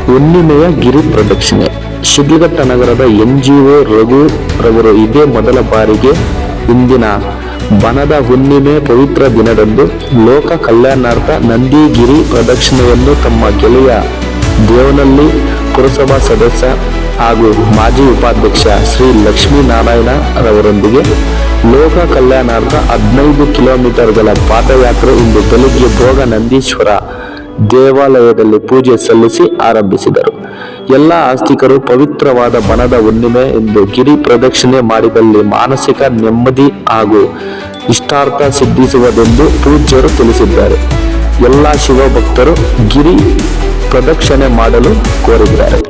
ಹುಣ್ಣಿಮೆಯ ಗಿರಿ ಪ್ರದಕ್ಷಿಣೆ. ಶಿಡ್ಲಘಟ್ಟ ನಗರದ NGO ರಘು ರವರು ಇದೇ ಮೊದಲ ಬಾರಿಗೆ ಇಂದಿನ ಬನದ ಹುಣ್ಣಿಮೆ ಪವಿತ್ರ ದಿನದಂದು ಲೋಕ ಕಲ್ಯಾಣಾರ್ಥ ನಂದಿಗಿರಿ ಪ್ರದಕ್ಷಿಣೆಯನ್ನು ತಮ್ಮ ಗೆಳೆಯ ದೇವನಹಳ್ಳಿ ಪುರಸಭಾ ಸದಸ್ಯ ಹಾಗೂ ಮಾಜಿ ಉಪಾಧ್ಯಕ್ಷ ಶ್ರೀ ಲಕ್ಷ್ಮೀನಾರಾಯಣ ರವರೊಂದಿಗೆ ಲೋಕ ಕಲ್ಯಾಣಾರ್ಥ 15 ಕಿಲೋಮೀಟರ್ಗಳ ಪಾದಯಾತ್ರೆ ಇಂದು ಬೆಳಿಗ್ಗೆ ಭೋಗ ನಂದೀಶ್ವರ ದೇವಾಲಯದಲ್ಲಿ ಪೂಜೆ ಸಲ್ಲಿಸಿ ಆರಂಭಿಸಿದರು. ಎಲ್ಲ ಆಸ್ತಿಕರು ಪವಿತ್ರವಾದ ಬನದ ಹುಣ್ಣಿಮೆ ಎಂದು ಗಿರಿ ಪ್ರದಕ್ಷಿಣೆ ಮಾಡಿದಲ್ಲಿ ಮಾನಸಿಕ ನೆಮ್ಮದಿ ಹಾಗೂ ಇಷ್ಟಾರ್ಥ ಸಿದ್ಧಿಸುವುದೆಂದು ಪೂಜ್ಯರು ತಿಳಿಸಿದ್ದಾರೆ. ಎಲ್ಲ ಶಿವಭಕ್ತರು ಗಿರಿ ಪ್ರದಕ್ಷಿಣೆ ಮಾಡಲು ಕೋರಿದ್ದಾರೆ.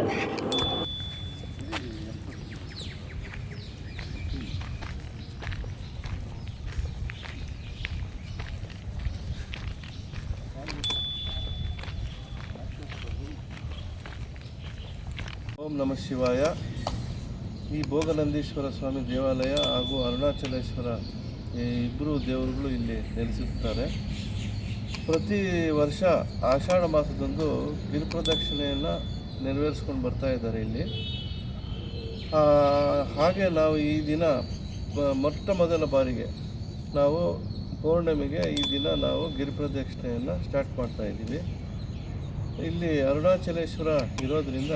ಓಂ ನಮಃ ಶಿವಾಯ. ಈ ಭೋಗನಂದೀಶ್ವರ ಸ್ವಾಮಿ ದೇವಾಲಯ ಹಾಗೂ ಅರುಣಾಚಲೇಶ್ವರ ಇಬ್ಬರು ದೇವರುಗಳು ಇಲ್ಲಿ ನೆಲೆಸುತ್ತಾರೆ. ಪ್ರತಿ ವರ್ಷ ಆಷಾಢ ಮಾಸದಂದು ಗಿರಿ ಪ್ರದಕ್ಷಿಣೆಯನ್ನು ನೆರವೇರಿಸ್ಕೊಂಡು ಬರ್ತಾ ಇದ್ದಾರೆ ಇಲ್ಲಿ. ಹಾಗೆ ನಾವು ಈ ದಿನ ಮೊಟ್ಟ ಮೊದಲ ಬಾರಿಗೆ ನಾವು ಪೌರ್ಣಮಿಗೆ ಈ ದಿನ ನಾವು ಗಿರಿ ಪ್ರದಕ್ಷಿಣೆಯನ್ನು ಸ್ಟಾರ್ಟ್ ಮಾಡ್ತಾ ಇದ್ದೀವಿ. ಇಲ್ಲಿ ಅರುಣಾಚಲೇಶ್ವರ ಇರೋದರಿಂದ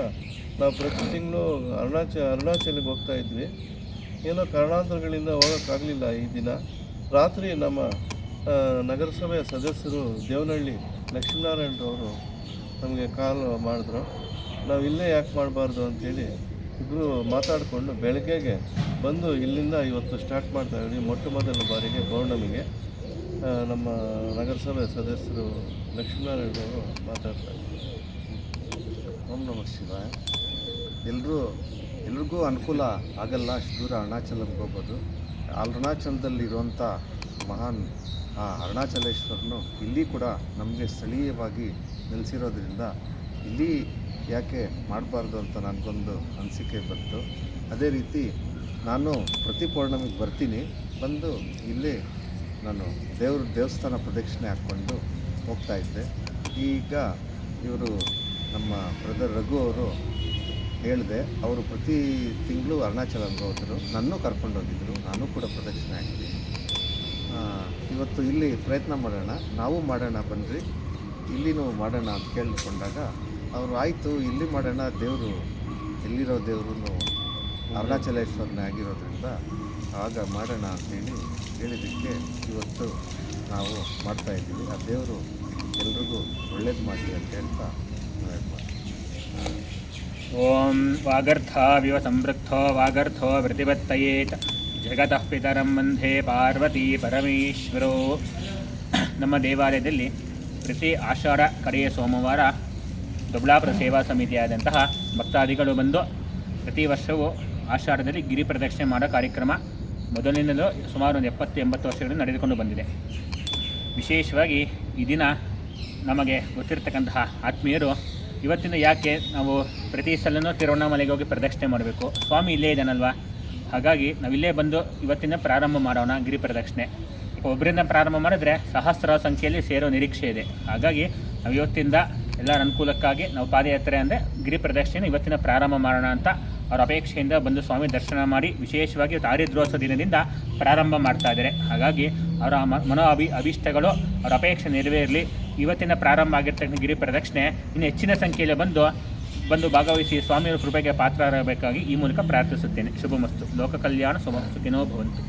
ನಾವು ಪ್ರತಿ ತಿಂಗಳು ಅರುಣಾಚಲಿಗೆ ಹೋಗ್ತಾ ಇದ್ವಿ. ಏನೋ ಕಾರಣಾಂತರಗಳಿಂದ ಹೋಗೋಕ್ಕಾಗಲಿಲ್ಲ. ಈ ದಿನ ರಾತ್ರಿ ನಮ್ಮ ನಗರಸಭೆಯ ಸದಸ್ಯರು ದೇವನಹಳ್ಳಿ ಲಕ್ಷ್ಮೀನಾರಾಯಣರವರು ನಮಗೆ ಕಾಲ್ ಮಾಡಿದ್ರು. ನಾವು ಇಲ್ಲೇ ಯಾಕೆ ಮಾಡಬಾರ್ದು ಅಂಥೇಳಿ ಇಬ್ಬರು ಮಾತಾಡಿಕೊಂಡು ಬೆಳಗ್ಗೆಗೆ ಬಂದು ಇಲ್ಲಿಂದ ಇವತ್ತು ಸ್ಟಾರ್ಟ್ ಮಾಡ್ತಾಯಿದ್ವಿ. ಮೊಟ್ಟ ಮೊದಲ ಬಾರಿಗೆ ಪೌರ್ಣಮಿಗೆ ನಮ್ಮ ನಗರಸಭೆ ಸದಸ್ಯರು ಲಕ್ಷ್ಮೀನಾರಾಯಣರವರು ಮಾತಾಡ್ತಾರೆ. ಓಂ ನಮಃ ಶಿವಾಯ. ಎಲ್ರಿಗೂ ಅನುಕೂಲ ಆಗಲ್ಲ ಅಷ್ಟು ದೂರ ಅರುಣಾಚಲಕ್ಕೆ ಹೋಗೋದು. ಅರುಣಾಚಲದಲ್ಲಿರುವಂಥ ಮಹಾನ್ ಅರುಣಾಚಲೇಶ್ವರನು ಇಲ್ಲಿ ಕೂಡ ನಮಗೆ ಸ್ಥಳೀಯವಾಗಿ ನೆಲೆಸಿರೋದ್ರಿಂದ ಇಲ್ಲಿ ಯಾಕೆ ಮಾಡಬಾರ್ದು ಅಂತ ನನಗೊಂದು ಅನಿಸಿಕೆ ಬಂತು. ಅದೇ ರೀತಿ ನಾನು ಪ್ರತಿ ಪೌರ್ಣಮಿಗೆ ಬರ್ತೀನಿ. ಬಂದು ಇಲ್ಲಿ ನಾನು ದೇವಸ್ಥಾನ ಪ್ರದಕ್ಷಿಣೆ ಹಾಕ್ಕೊಂಡು ಹೋಗ್ತಾಯಿದ್ದೆ. ಈಗ ಇವರು ನಮ್ಮ ಬ್ರದರ್ ರಘು ಅವರು ಹೇಳಿದೆ, ಅವರು ಪ್ರತಿ ತಿಂಗಳು ಅರುಣಾಚಲಕ್ಕೆ ಹೋದರು, ನನ್ನೂ ಕರ್ಕೊಂಡೋಗಿದ್ದರು. ನಾನು ಕೂಡ ಪ್ರದಕ್ಷಿಣೆ ಹಾಕಿದ್ದೀನಿ. ಇವತ್ತು ಇಲ್ಲಿ ಪ್ರಯತ್ನ ಮಾಡೋಣ, ನಾವು ಮಾಡೋಣ ಬನ್ನಿರಿ, ಇಲ್ಲಿನೂ ಮಾಡೋಣ ಅಂತ ಕೇಳಿಕೊಂಡಾಗ ಅವರು ಆಯಿತು ಇಲ್ಲಿ ಮಾಡೋಣ, ದೇವರು ಎಲ್ಲಿರೋ ದೇವರು ಅರುಣಾಚಲೇಶ್ವರನೇ ಆಗಿರೋದ್ರಿಂದ ಆಗ ಮಾಡೋಣ ಅಂತೇಳಿ ಹೇಳಿದ್ದಕ್ಕೆ ಇವತ್ತು ನಾವು ಮಾಡ್ತಾಯಿದ್ದೀವಿ. ಆ ದೇವರು ಎಲ್ರಿಗೂ ಒಳ್ಳೇದು ಮಾಡಲಿ ಅಂತ ಹೇಳ್ತಾ ಓಂ ವಾಗರ್ಥಾವಿವ ಸಂವೃಕ್ತೋ ವಾಗರ್ಥೋ ಪ್ರತಿಪತ್ತಯೇತ್ ಜಗತಃ ಪಿತರಂ ವಂದೇ ಪಾರ್ವತಿ ಪರಮೇಶ್ವರೋ. ನಮ್ಮ ದೇವಾಲಯದಲ್ಲಿ ಪ್ರತಿ ಆಷಾಢ ಕಡೆಯ ಸೋಮವಾರ ದೊಡ್ಡಬಳ್ಳಾಪುರ ಸೇವಾ ಸಮಿತಿಯಾದಂತಹ ಭಕ್ತಾದಿಗಳು ಬಂದು ಪ್ರತಿ ವರ್ಷವೂ ಆಷಾಢದಲ್ಲಿ ಗಿರಿ ಪ್ರದಕ್ಷಿಣೆ ಮಾಡೋ ಕಾರ್ಯಕ್ರಮ ಮೊದಲಿನಿಂದಲೂ ಸುಮಾರು ಒಂದು 70-80 ವರ್ಷಗಳಿಂದ ನಡೆದುಕೊಂಡು ಬಂದಿದೆ. ವಿಶೇಷವಾಗಿ ಈ ದಿನ ನಮಗೆ ಗೊತ್ತಿರತಕ್ಕಂತಹ ಆತ್ಮೀಯರು ಇವತ್ತಿನ ಯಾಕೆ ನಾವು ಪ್ರತಿ ಸಲನೂ ತಿರುವಣ್ಣಾಮಲೆಗೆ ಹೋಗಿ ಪ್ರದಕ್ಷಿಣೆ ಮಾಡಬೇಕು, ಸ್ವಾಮಿ ಇಲ್ಲೇ ಇದ್ದಾನಲ್ವ, ಹಾಗಾಗಿ ನಾವಿಲ್ಲೇ ಬಂದು ಇವತ್ತಿನ ಪ್ರಾರಂಭ ಮಾಡೋಣ ಗಿರಿ ಪ್ರದಕ್ಷಿಣೆ. ಒಬ್ಬರಿಂದ ಪ್ರಾರಂಭ ಮಾಡಿದ್ರೆ ಸಹಸ್ರ ಸಂಖ್ಯೆಯಲ್ಲಿ ಸೇರೋ ನಿರೀಕ್ಷೆ ಇದೆ. ಹಾಗಾಗಿ ನಾವು ಇವತ್ತಿಂದ ಎಲ್ಲರ ಅನುಕೂಲಕ್ಕಾಗಿ ನಾವು ಪಾದಯಾತ್ರೆ ಅಂದರೆ ಗಿರಿ ಪ್ರದಕ್ಷಿಣೆ ಇವತ್ತಿನ ಪ್ರಾರಂಭ ಮಾಡೋಣ ಅಂತ ಅವರ ಅಪೇಕ್ಷೆಯಿಂದ ಬಂದು ಸ್ವಾಮಿ ದರ್ಶನ ಮಾಡಿ ವಿಶೇಷವಾಗಿ ಆರಿದ್ರೋತ್ಸವ ದಿನದಿಂದ ಪ್ರಾರಂಭ ಮಾಡ್ತಾ ಇದ್ದಾರೆ. ಹಾಗಾಗಿ ಅವರ ಅಭೀಷ್ಟಗಳು ಅವರ ಅಪೇಕ್ಷೆ ನೆರವೇರಲಿ. ಇವತ್ತಿನ ಪ್ರಾರಂಭ ಆಗಿರ್ತಕ್ಕಂಥ ಗಿರಿ ಪ್ರದಕ್ಷಿಣೆ ಇನ್ನು ಹೆಚ್ಚಿನ ಸಂಖ್ಯೆಯಲ್ಲಿ ಬಂದು ಭಾಗವಹಿಸಿ ಸ್ವಾಮಿಯವರ ಕೃಪೆಗೆ ಪಾತ್ರರಾಗಬೇಕಾಗಿ ಈ ಮೂಲಕ ಪ್ರಾರ್ಥಿಸುತ್ತೇನೆ. ಶುಭಮಸ್ತು. ಲೋಕ ಕಲ್ಯಾಣ ಸುಖಿನೋ ಭವಂತು.